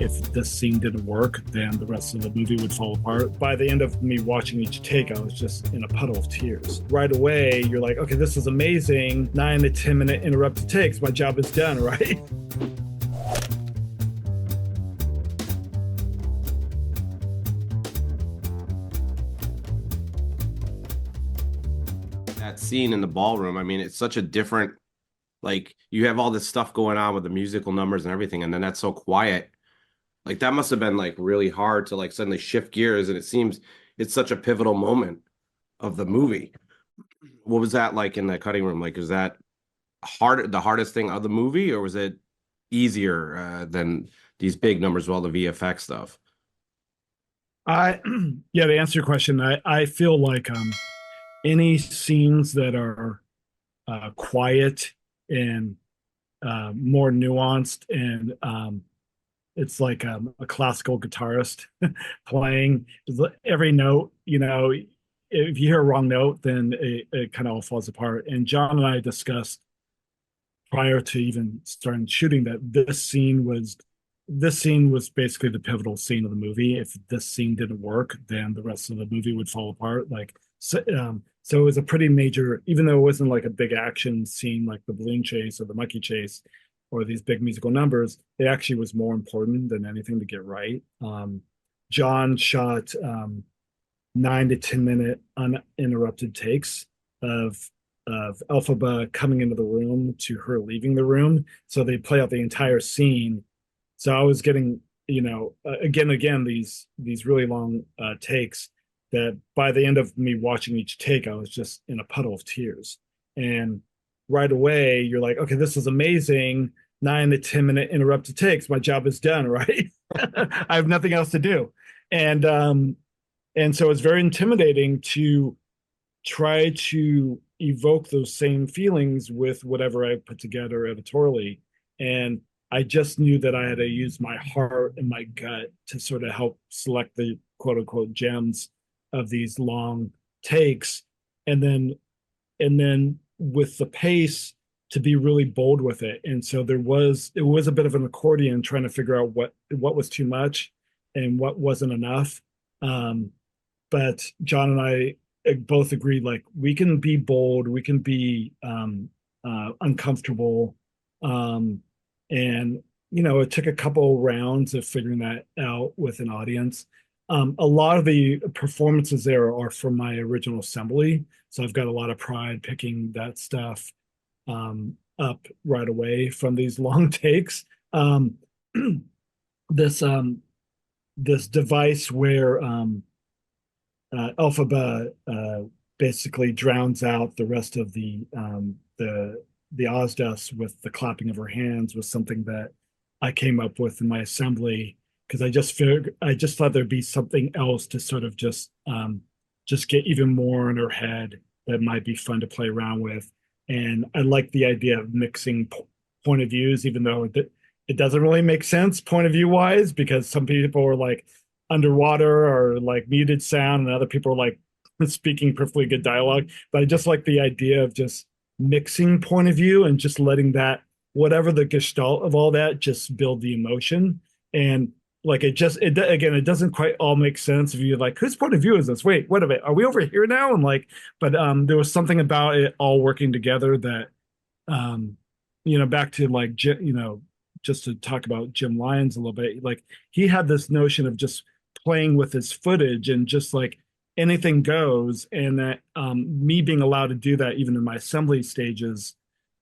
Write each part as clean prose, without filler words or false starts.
if this scene didn't work, then the rest of the movie would fall apart. By the end of me watching each take, I was just in a puddle of tears. Right away, you're like, okay, this is amazing. 9 to 10 minute interrupted takes. My job is done, right? That scene in the ballroom, I mean, it's such a different, like, you have all this stuff going on with the musical numbers and everything, and then that's so quiet. Like, that must have been like really hard to like suddenly shift gears, and it seems it's such a pivotal moment of the movie. What was that like in the cutting room? Like, is that the hardest thing of the movie, or was it easier than these big numbers with all the VFX stuff? I, yeah, to answer your question, I feel like any scenes that are quiet and more nuanced and it's like a classical guitarist playing every note, if you hear a wrong note, then it kind of all falls apart. And John and I discussed prior to even starting shooting that this scene was basically the pivotal scene of the movie. If this scene didn't work, then the rest of the movie would fall apart. So it was a pretty major, even though it wasn't like a big action scene like the balloon chase or the monkey chase or these big musical numbers, it actually was more important than anything to get right. John shot 9 to 10 minute uninterrupted takes of Elphaba coming into the room to her leaving the room. So they play out the entire scene. So I was getting, again and again these really long takes that by the end of me watching each take, I was just in a puddle of tears. And right away, you're like, okay, this is amazing. 9 to 10 minute interrupted takes. My job is done, right? I have nothing else to do. And so it's very intimidating to try to evoke those same feelings with whatever I put together editorially. And I just knew that I had to use my heart and my gut to sort of help select the quote unquote gems of these long takes. And then with the pace to be really bold with it. And so it was a bit of an accordion trying to figure out what was too much and what wasn't enough. Um, but John and I both agreed like we can be bold, we can be uncomfortable, and it took a couple rounds of figuring that out with an audience. A lot of the performances there are from my original assembly, so I've got a lot of pride picking that stuff up right away from these long takes. This this device where Elphaba basically drowns out the rest of the Ozdust with the clapping of her hands was something that I came up with in my assembly because I just thought there'd be something else to sort of just get even more in her head that might be fun to play around with. And I like the idea of mixing point of views, even though it doesn't really make sense point of view wise, because some people are like underwater or like muted sound, and other people are like speaking perfectly good dialogue. But I just like the idea of just mixing point of view and just letting that, whatever the gestalt of all that, just build the emotion. And like again, it doesn't quite all make sense if you're like, whose point of view is this? Wait, what of it? Are we over here now? And like, but there was something about it all working together that um back to like just to talk about Jim Lyons a little bit, like he had this notion of just playing with his footage and just like anything goes, and that me being allowed to do that even in my assembly stages,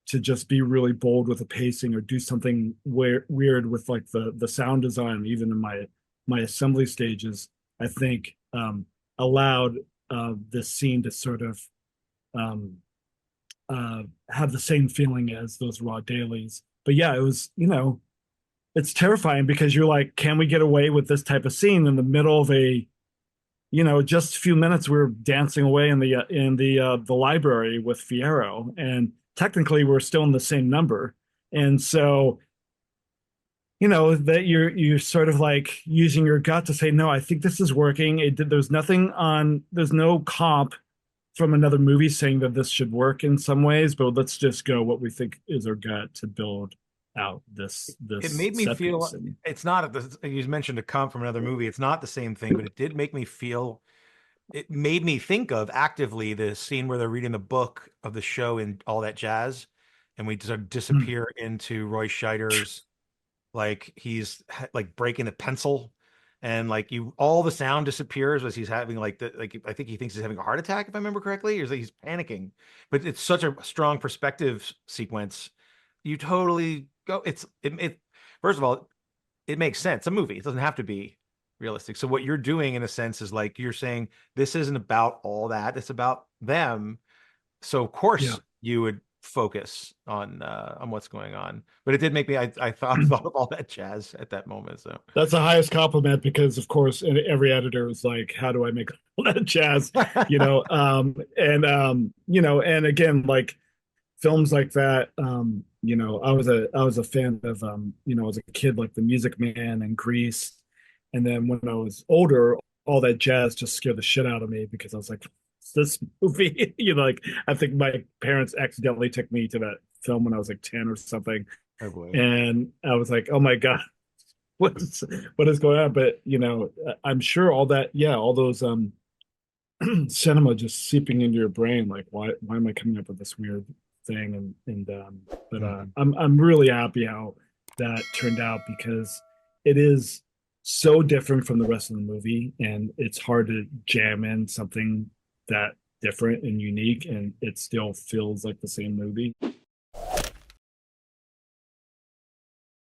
to just be really bold with the pacing or do something weird with like the sound design even in my assembly stages, I think allowed this scene to sort of um, have the same feeling as those raw dailies. But yeah, it was, it's terrifying because you're like, can we get away with this type of scene in the middle of just a few minutes we were dancing away in the library with Fierro, and technically we're still in the same number. And so, that you're sort of like using your gut to say, no, I think this is working. There's no comp from another movie saying that this should work in some ways, but let's just go what we think is our gut to build out this It this made me set piece. feel And it's not you mentioned to come from another movie. It's not the same thing, but it did make me feel it made me think of actively the scene where they're reading the book of the show and all that jazz, and we sort of disappear into Roy Scheider's like he's like breaking the pencil, and like you all the sound disappears as he's having like the like I think he thinks he's having a heart attack if I remember correctly, or he's panicking. But it's such a strong perspective sequence. You totally go. It first of all, it makes sense. A movie. It doesn't have to be realistic. So what you're doing in a sense is like you're saying this isn't about all that. It's about them. So of yeah. course you would focus on what's going on. But it did make me I thought of all that jazz at that moment. So That's the highest compliment because, of course, every editor is like, "How do I make all that jazz?" And again, like films like that. I was a fan of, as a kid, like The Music Man and Grease, and then when I was older, all that jazz just scared the shit out of me because I was like, "What's this movie?" Like I think my parents accidentally took me to that film when I was like 10 or something, oh boy. and I was like, "Oh my God." What's what is going on? But I'm sure all that, yeah, all those cinema just seeping into your brain, like why am I coming up with this weird thing? But Mhm. I'm really happy how that turned out because it is so different from the rest of the movie, and it's hard to jam in something that different and unique, and it still feels like the same movie.